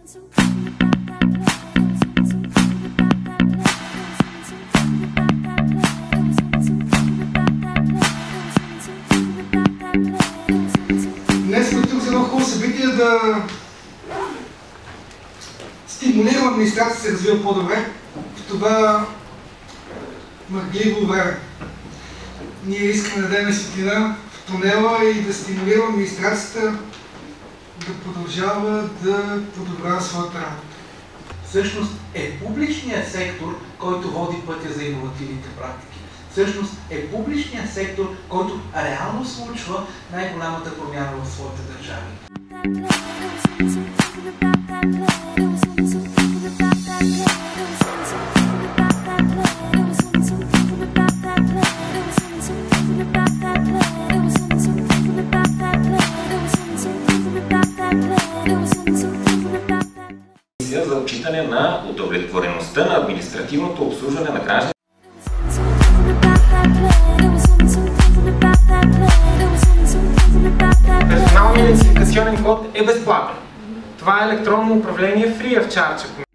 Днес сме тук за едно хубаво събитие да стимулирам администрацията да се развива по-добре в това мъргливо време. Ние искаме да дадем светлина в тунела и да стимулираме администрацията да продължава да подобрява своята работа. Всъщност е публичният сектор, който води пътя за иновативните практики. Всъщност е публичният сектор, който реално случва най-голямата промяна в своите държави. За отчитане на удовлетвореността на административното обслужване на гражданите. Персоналният идентификационен код е безплатен. Това е електронно управление free of charge.